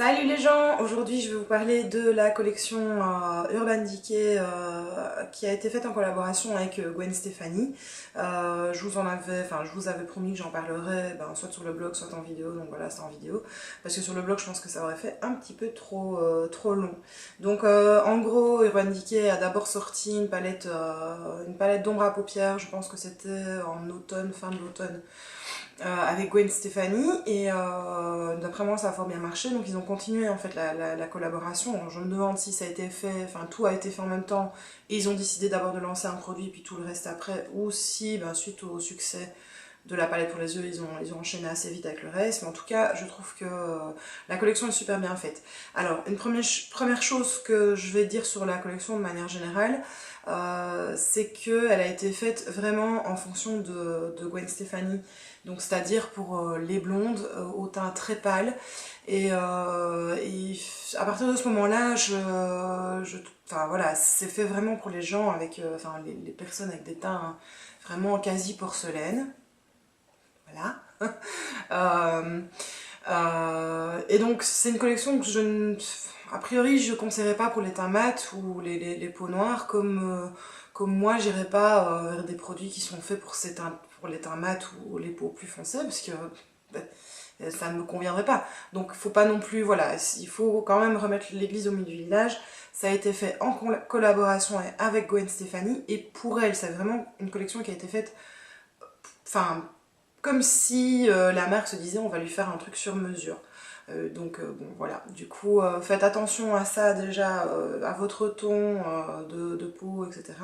Salut les gens, aujourd'hui je vais vous parler de la collection Urban Decay qui a été faite en collaboration avec Gwen Stefani. Je vous avais promis que j'en parlerais soit sur le blog, soit en vidéo, donc voilà c'est en vidéo. Parce que sur le blog je pense que ça aurait fait un petit peu trop long. Donc en gros Urban Decay a d'abord sorti une palette d'ombre à paupières, je pense que c'était en automne, fin de l'automne. Avec Gwen Stefani et d'après moi ça a fort bien marché, donc ils ont continué en fait la collaboration. Alors, je me demande si ça a été fait, enfin tout a été fait en même temps et ils ont décidé d'abord de lancer un produit puis tout le reste après, ou si suite au succès de la palette pour les yeux ils ont enchaîné assez vite avec le reste, mais en tout cas je trouve que la collection est super bien faite. Alors une première chose que je vais dire sur la collection de manière générale, c'est qu'elle a été faite vraiment en fonction de Gwen Stefani, donc c'est-à-dire pour les blondes au teint très pâle, et à partir de ce moment-là, enfin voilà, c'est fait vraiment pour les gens avec, les personnes avec des teints vraiment quasi porcelaine, voilà. Euh, et donc c'est une collection que a priori je ne conseillerais pas pour les teints mat ou les peaux noires, comme moi j'irais pas vers des produits qui sont faits pour les teints mat ou les peaux plus foncées, parce que ça ne me conviendrait pas. Donc faut pas non plus, voilà, il faut quand même remettre l'église au milieu du village. Ça a été fait en collaboration avec Gwen Stefani, et pour elle c'est vraiment une collection qui a été faite, enfin, comme si la marque se disait on va lui faire un truc sur mesure. Bon voilà, du coup faites attention à ça déjà, à votre ton de peau, etc.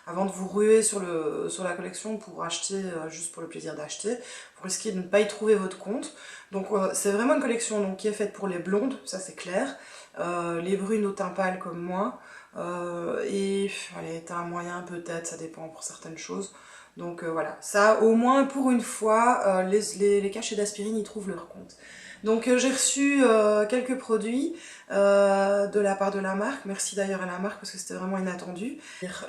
Avant de vous ruer sur la collection pour acheter juste pour le plaisir d'acheter. Vous risquez de ne pas y trouver votre compte. Donc c'est vraiment une collection donc, qui est faite pour les blondes, ça c'est clair. Les brunes au teint pâle comme moi. Et allez, teint moyen peut-être, ça dépend pour certaines choses. Donc voilà, ça au moins pour une fois, les cachets d'aspirine y trouvent leur compte. Donc j'ai reçu quelques produits de la part de la marque, merci d'ailleurs à la marque parce que c'était vraiment inattendu.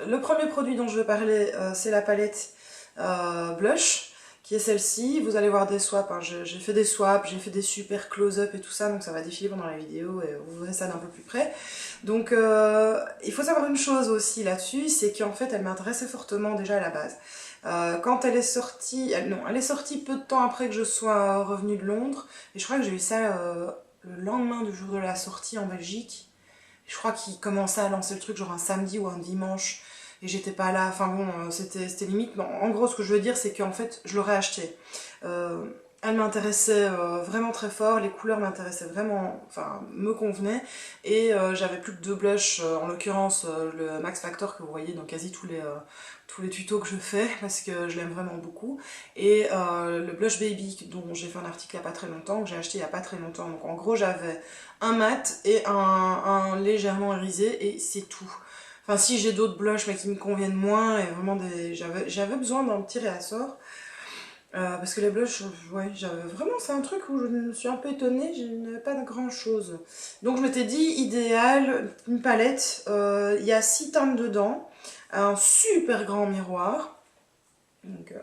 Le premier produit dont je vais parler, c'est la palette blush, qui est celle-ci. Vous allez voir des swaps, hein. J'ai fait des swaps, j'ai fait des super close-up et tout ça, donc ça va défiler pendant la vidéo et vous verrez ça d'un peu plus près. Donc il faut savoir une chose aussi là-dessus, c'est qu'en fait elle m'intéressait fortement déjà à la base. Quand elle est sortie, elle est sortie peu de temps après que je sois revenue de Londres, et je crois que j'ai eu ça le lendemain du jour de la sortie en Belgique. Je crois qu'ils commençaient à lancer le truc genre un samedi ou un dimanche, et j'étais pas là, enfin bon, c'était limite. Bon, en gros, ce que je veux dire, c'est qu'en fait, je l'aurais acheté. Euh, Elle m'intéressait vraiment très fort, les couleurs m'intéressaient vraiment, enfin, me convenaient, et j'avais plus que deux blushs, en l'occurrence le Max Factor que vous voyez dans quasi tous les tutos que je fais, parce que je l'aime vraiment beaucoup, et le blush baby dont j'ai fait un article il n'y a pas très longtemps, que j'ai acheté il n'y a pas très longtemps. Donc en gros j'avais un mat et un légèrement irisé, et c'est tout. Enfin si j'ai d'autres blushs mais qui me conviennent moins, et vraiment j'avais besoin d'un petit réassort. Parce que les blushs, ouais, vraiment c'est un truc où je me suis un peu étonnée, je n'avais pas de grand chose. Donc je m'étais dit, idéal, une palette, il y a 6 teintes dedans, un super grand miroir. Donc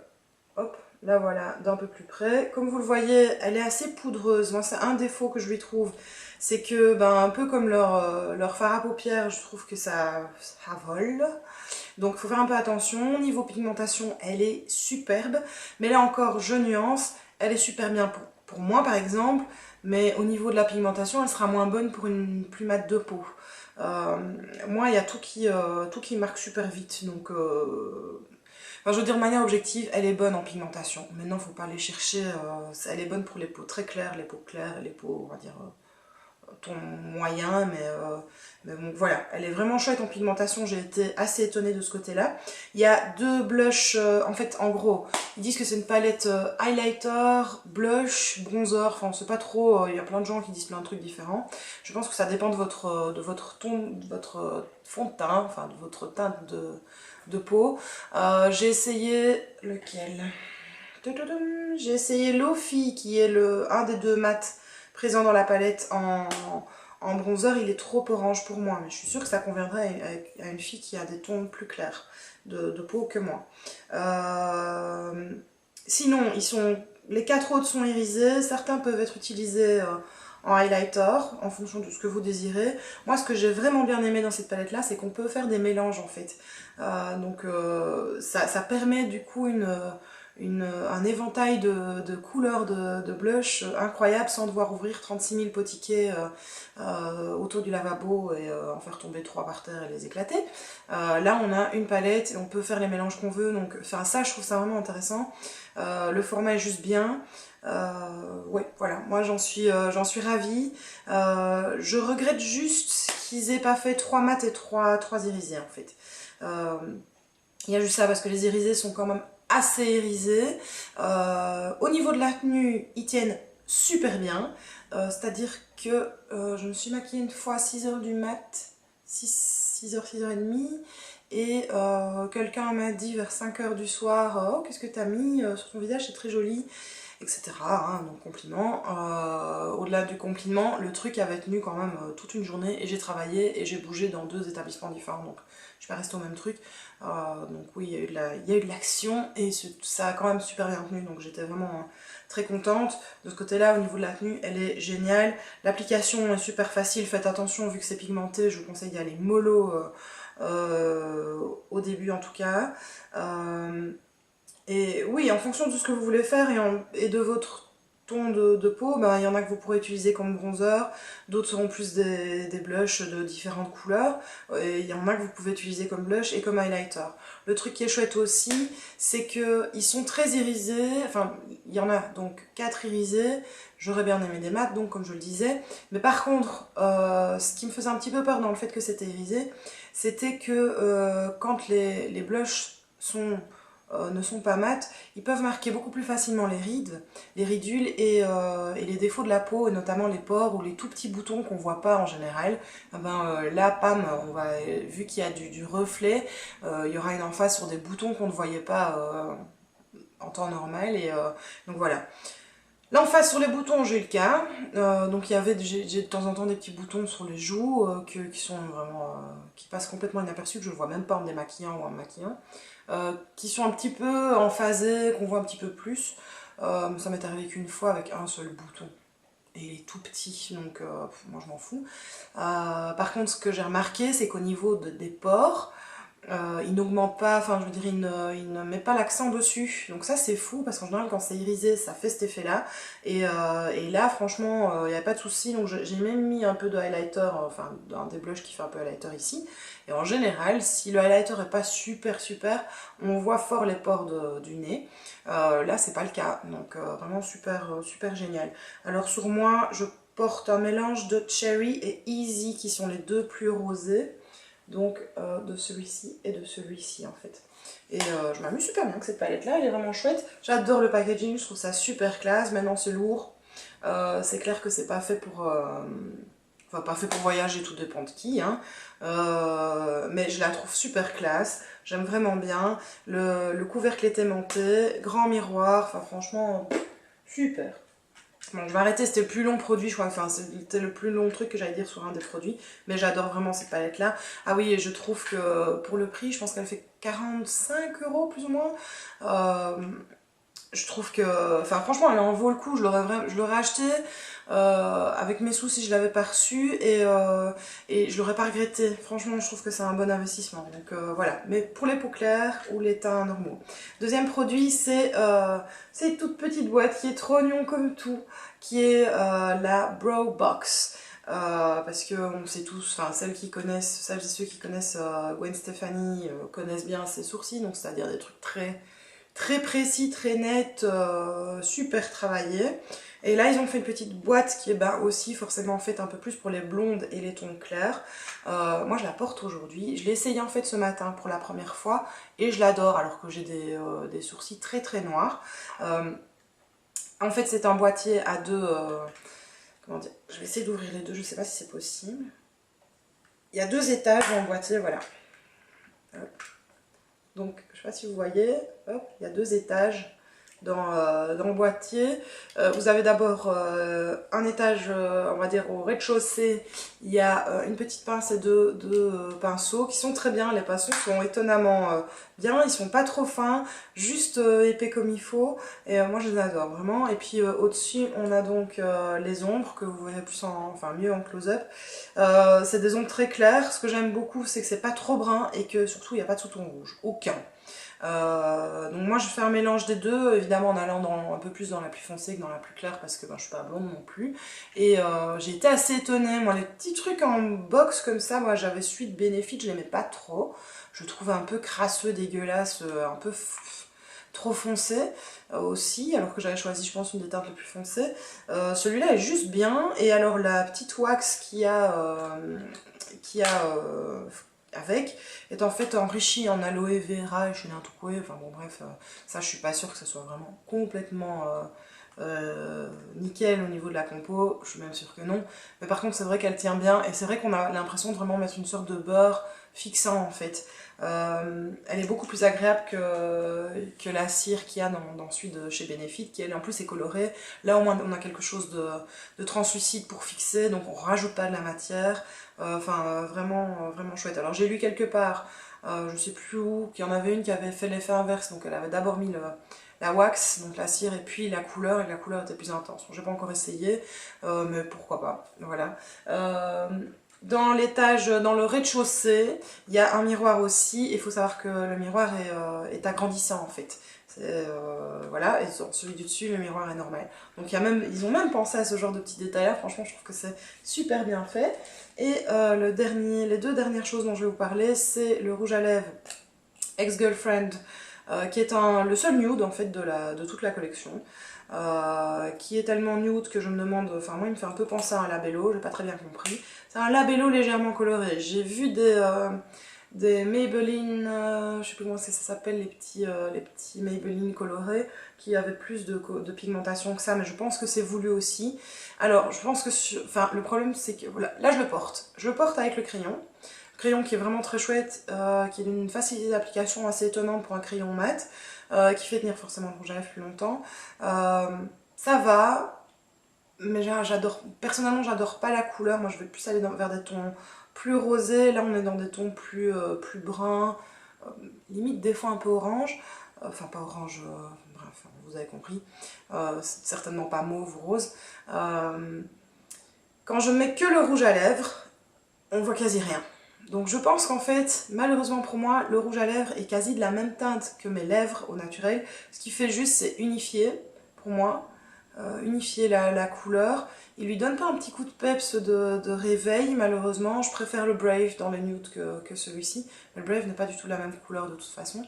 hop, là voilà, d'un peu plus près. Comme vous le voyez, elle est assez poudreuse. Moi c'est un défaut que je lui trouve, c'est que un peu comme leur fard à paupières, je trouve que ça vole. Donc il faut faire un peu attention. Niveau pigmentation, elle est superbe. Mais là encore, je nuance. Elle est super bien pour moi par exemple. Mais au niveau de la pigmentation, elle sera moins bonne pour une plus mate de peau. Euh, Moi, il y a tout qui marque super vite. Donc, enfin, je veux dire, de manière objective, elle est bonne en pigmentation. Maintenant, faut pas aller chercher. Elle est bonne pour les peaux très claires, les peaux claires, les peaux, on va dire, ton moyen, mais bon voilà, elle est vraiment chouette en pigmentation, j'ai été assez étonnée de ce côté-là. Il y a deux blushs, en fait en gros, ils disent que c'est une palette highlighter, blush, bronzer, enfin on sait pas trop, il y a plein de gens qui disent plein de trucs différents. Je pense que ça dépend de votre ton, de votre fond de teint, enfin de votre teinte de peau. J'ai essayé lequel? J'ai essayé Lofi, qui est un des deux mats présents dans la palette en bronzer. Il est trop orange pour moi, mais je suis sûre que ça conviendrait à une fille qui a des tons plus clairs de peau que moi. Sinon, les quatre autres sont irisés. Certains peuvent être utilisés en highlighter, en fonction de ce que vous désirez. Moi, ce que j'ai vraiment bien aimé dans cette palette-là, c'est qu'on peut faire des mélanges, en fait. Ça permet, du coup, un éventail de couleurs de blush incroyable sans devoir ouvrir 36 000 petits tickets autour du lavabo et en faire tomber 3 par terre et les éclater. Là on a une palette et on peut faire les mélanges qu'on veut, donc enfin, ça je trouve ça vraiment intéressant. Le format est juste bien. Ouais, voilà, moi j'en suis ravie. Je regrette juste qu'ils aient pas fait 3 mat et 3 irisés en fait. Il y a juste ça parce que les irisés sont quand même assez irisés. Au niveau de la tenue, ils tiennent super bien. C'est-à-dire que je me suis maquillée une fois à 6h du mat, 6h, 6h30. Et quelqu'un m'a dit vers 5h du soir, oh qu'est-ce que t'as mis sur ton visage, c'est très joli, etc. Hein, donc compliment. Au-delà du compliment, le truc avait tenu quand même toute une journée et j'ai travaillé et j'ai bougé dans 2 établissements différents, donc je suis pas restée au même truc. Donc oui, il y a eu de l'action et ça a quand même super bien tenu, donc j'étais vraiment très contente. De ce côté-là, au niveau de la tenue, elle est géniale. L'application est super facile, faites attention vu que c'est pigmenté, je vous conseille d'y aller mollo au début en tout cas. Et oui, en fonction de ce que vous voulez faire et de votre ton de peau, ben, il y en a que vous pourrez utiliser comme bronzer, d'autres seront plus des blushs de différentes couleurs, et il y en a que vous pouvez utiliser comme blush et comme highlighter. Le truc qui est chouette aussi, c'est qu'ils sont très irisés, enfin il y en a donc 4 irisés, j'aurais bien aimé des mats donc comme je le disais, mais par contre ce qui me faisait un petit peu peur dans le fait que c'était irisé, c'était que quand les blushs ne sont pas mat, ils peuvent marquer beaucoup plus facilement les rides, les ridules et les défauts de la peau, et notamment les pores ou les tout petits boutons qu'on voit pas en général. Là, pam, vu qu'il y a du reflet, il y aura une emphase sur des boutons qu'on ne voyait pas en temps normal. Donc voilà. L'emphase sur les boutons, j'ai eu le cas. Donc j'ai de temps en temps des petits boutons sur les joues qui sont vraiment qui passent complètement inaperçus, que je ne vois même pas en démaquillant ou en maquillant. Qui sont un petit peu emphasés, qu'on voit un petit peu plus. Ça m'est arrivé qu'une fois avec un seul bouton. Et il est tout petit, donc moi je m'en fous. Par contre, ce que j'ai remarqué, c'est qu'au niveau des pores, il n'augmente pas, enfin je veux dire, il ne met pas l'accent dessus. Donc ça c'est fou, parce qu'en général quand c'est irisé, ça fait cet effet-là. Et là franchement, il n'y a pas de souci. Donc j'ai même mis un peu de highlighter, enfin un des blushs qui fait un peu highlighter ici. Et en général, si le highlighter est pas super, on voit fort les pores du nez. Là c'est pas le cas, donc vraiment super génial. Alors sur moi, je porte un mélange de Cherry et Easy qui sont les deux plus rosés. Donc de celui-ci et de celui-ci en fait. Et je m'amuse super bien avec cette palette là, elle est vraiment chouette. J'adore le packaging, je trouve ça super classe. Maintenant c'est lourd, c'est clair que c'est pas fait pour... enfin pas fait pour voyager, tout dépend de qui, hein. Mais je la trouve super classe, j'aime vraiment bien. Le couvercle est aimanté, grand miroir, enfin franchement super. Bon, je vais arrêter, c'était le plus long produit, je crois, enfin c'était le plus long truc que j'allais dire sur un des produits, mais j'adore vraiment cette palette là. Ah oui, et je trouve que pour le prix, je pense qu'elle fait 45 € plus ou moins. Je trouve que, enfin franchement elle en vaut le coup, je l'aurais acheté avec mes sous si je l'avais pas reçu et je l'aurais pas regretté. Franchement je trouve que c'est un bon investissement, donc voilà. Mais pour les peaux claires ou les teints normaux. Deuxième produit c'est cette toute petite boîte qui est trop mignon comme tout, qui est la Brow Box. Parce que on sait tous, enfin celles et ceux qui connaissent Gwen Stefani connaissent bien ses sourcils, donc c'est-à-dire des trucs très précis, très net, super travaillé. Et là ils ont fait une petite boîte qui est aussi forcément faite un peu plus pour les blondes et les tons clairs. Moi je la porte aujourd'hui, je l'ai essayé en fait ce matin pour la première fois et je l'adore alors que j'ai des sourcils très noirs. En fait c'est un boîtier à deux... comment dire, je vais essayer d'ouvrir les deux, je sais pas si c'est possible. Il y a 2 étages dans le boîtier, voilà. Hop. Donc, je sais pas si vous voyez, hop, il y a 2 étages. dans le boîtier. Vous avez d'abord un étage, on va dire au rez-de-chaussée, il y a une petite pince et deux pinceaux qui sont très bien. Les pinceaux sont étonnamment bien, ils sont pas trop fins, juste épais comme il faut. Et moi je les adore vraiment. Et puis au-dessus, on a donc les ombres que vous verrez plus enfin mieux en close-up. C'est des ombres très claires. Ce que j'aime beaucoup, c'est que c'est pas trop brun et que surtout il n'y a pas de sous-ton rouge, aucun. Donc moi je fais un mélange des deux, évidemment en allant un peu plus dans la plus foncée que dans la plus claire parce que ben, je suis pas blonde non plus. Et j'ai été assez étonnée, moi les petits trucs en box comme ça, moi j'avais celui de Benefit, je l'aimais pas trop. Je le trouvais un peu crasseux, dégueulasse, un peu trop foncé aussi, alors que j'avais choisi je pense une des teintes les plus foncées. Celui-là est juste bien, et alors la petite wax qui a avec est en fait enrichi en aloe vera et shinatokue, enfin bon bref, ça je suis pas sûre que ce soit vraiment complètement nickel au niveau de la compo, je suis même sûre que non, mais par contre c'est vrai qu'elle tient bien, et c'est vrai qu'on a l'impression de vraiment mettre une sorte de beurre fixant en fait. Elle est beaucoup plus agréable que la cire qu'il y a dans celui de chez Benefit, qui elle en plus est colorée. Là au moins on a quelque chose de translucide pour fixer, donc on rajoute pas de la matière. Enfin vraiment chouette. Alors j'ai lu quelque part, je sais plus où, qu'il y en avait une qui avait fait l'effet inverse, donc elle avait d'abord mis la wax, donc la cire, et puis la couleur, et la couleur était plus intense. Bon, j'ai pas encore essayé, mais pourquoi pas, voilà. Dans l'étage, dans le rez-de-chaussée, il y a un miroir aussi. Il faut savoir que le miroir est agrandissant en fait. Voilà, et sur celui du dessus, le miroir est normal. Donc ils ont même pensé à ce genre de petits détails-là. Franchement, je trouve que c'est super bien fait. Et les deux dernières choses dont je vais vous parler, c'est le rouge à lèvres Ex-Girlfriend, qui est le seul nude en fait de toute la collection. Qui est tellement nude que je me demande, enfin moi il me fait un peu penser à un labello, j'ai pas très bien compris. C'est un labello légèrement coloré. J'ai vu des Maybelline, je sais plus comment ça s'appelle, les petits Maybelline colorés qui avaient plus de pigmentation que ça, mais je pense que c'est voulu aussi. Alors je pense que, enfin le problème c'est que, voilà, là je le porte avec le crayon. Crayon qui est vraiment très chouette, qui est d'une facilité d'application assez étonnante pour un crayon mat, qui fait tenir forcément le rouge à lèvres plus longtemps. Ça va, mais personnellement j'adore pas la couleur, moi je vais plus aller vers des tons plus rosés, là on est dans des tons plus bruns, limite des fois un peu orange, enfin pas orange, bref, vous avez compris, certainement pas mauve ou rose. Quand je mets que le rouge à lèvres, on voit quasi rien. Donc je pense qu'en fait, malheureusement pour moi, le rouge à lèvres est quasi de la même teinte que mes lèvres au naturel. Ce qui fait juste, c'est unifier, pour moi, unifier la couleur. Il lui donne pas un petit coup de peps de réveil, malheureusement. Je préfère le Brave dans le nude que celui-ci. Le Brave n'est pas du tout la même couleur de toute façon.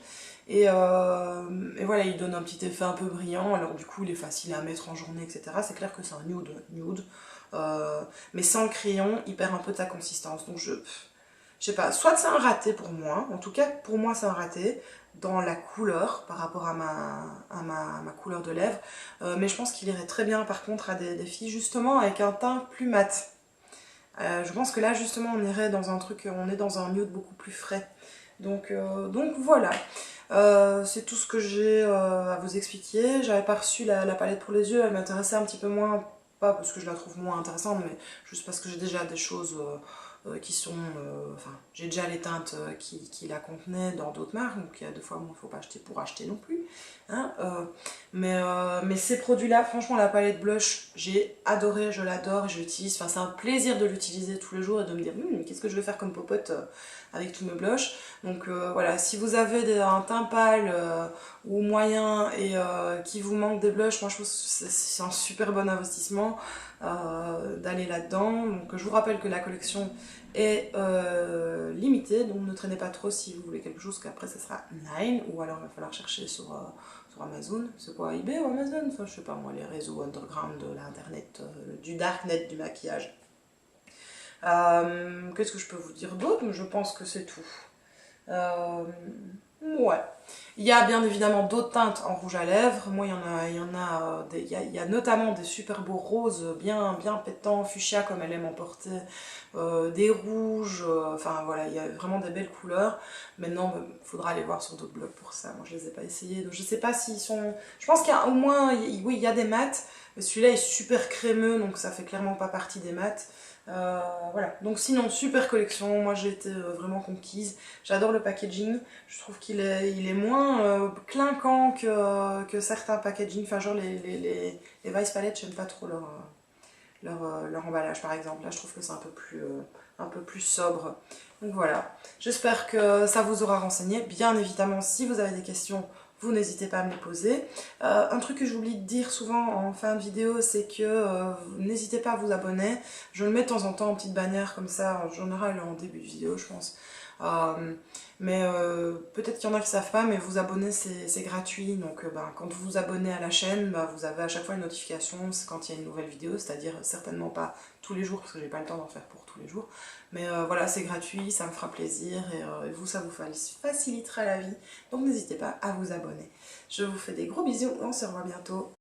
Et voilà, il donne un petit effet un peu brillant. Alors du coup, il est facile à mettre en journée, etc. C'est clair que c'est un nude. Mais sans le crayon, il perd un peu de sa consistance. Donc je sais pas, soit c'est un raté pour moi, en tout cas pour moi c'est un raté dans la couleur par rapport à ma couleur de lèvres, mais je pense qu'il irait très bien par contre à des filles justement avec un teint plus mat. Je pense que là justement on irait dans un truc, on est dans un nude beaucoup plus frais. Donc voilà. C'est tout ce que j'ai à vous expliquer. J'avais pas reçu la palette pour les yeux, elle m'intéressait un petit peu moins, pas parce que je la trouve moins intéressante, mais juste parce que j'ai déjà des choses qui sont... Enfin, j'ai déjà les teintes qui la contenaient dans d'autres marques, donc il y a deux fois, bon, il ne faut pas acheter pour acheter non plus. Hein, mais ces produits-là, franchement, la palette blush, j'ai adoré, je l'adore, je l'utilise. Enfin, c'est un plaisir de l'utiliser tous les jours et de me dire, qu'est-ce que je vais faire comme popote avec tous mes blushs. Donc voilà, si vous avez un teint pâle ou moyen et qui vous manque des blushs, moi je trouve que c'est un super bon investissement d'aller là-dedans. Donc je vous rappelle que la collection est limitée, donc ne traînez pas trop si vous voulez quelque chose, qu'après ça sera 9, ou alors il va falloir chercher sur Amazon. C'est quoi, eBay ou Amazon? Enfin je sais pas moi, les réseaux underground de l'internet, du darknet du maquillage. Qu'est-ce que je peux vous dire d'autre? Je pense que c'est tout. Ouais. Il y a bien évidemment d'autres teintes en rouge à lèvres. Moi, il y a notamment des super beaux roses bien pétants, fuchsia comme elle aime en porter, des rouges, enfin voilà, il y a vraiment des belles couleurs. Maintenant, il faudra aller voir sur d'autres blogs pour ça. Moi, je les ai pas essayés, donc je sais pas s'ils sont. Je pense qu'il y a au moins, oui, il y a des mats. Mais celui-là est super crémeux, donc ça fait clairement pas partie des mats. Voilà, donc sinon, super collection, moi j'ai été vraiment conquise. J'adore le packaging, je trouve il est moins clinquant que certains packaging, enfin genre les Vice Palette, j'aime pas trop leur emballage par exemple. Là je trouve que c'est un peu plus sobre. Donc voilà, j'espère que ça vous aura renseigné. Bien évidemment, si vous avez des questions, vous n'hésitez pas à me les poser. Un truc que j'oublie de dire souvent en fin de vidéo, c'est que n'hésitez pas à vous abonner. Je le mets de temps en temps en petite bannière comme ça, en général en début de vidéo je pense. Mais peut-être qu'il y en a qui savent pas, mais vous abonner c'est gratuit. Donc ben, quand vous vous abonnez à la chaîne, ben, vous avez à chaque fois une notification quand il y a une nouvelle vidéo, c'est-à-dire certainement pas tous les jours parce que j'ai pas le temps d'en faire pour tous les jours. Mais voilà, c'est gratuit, ça me fera plaisir et vous, ça vous facilitera la vie. Donc n'hésitez pas à vous abonner. Je vous fais des gros bisous, on se revoit bientôt.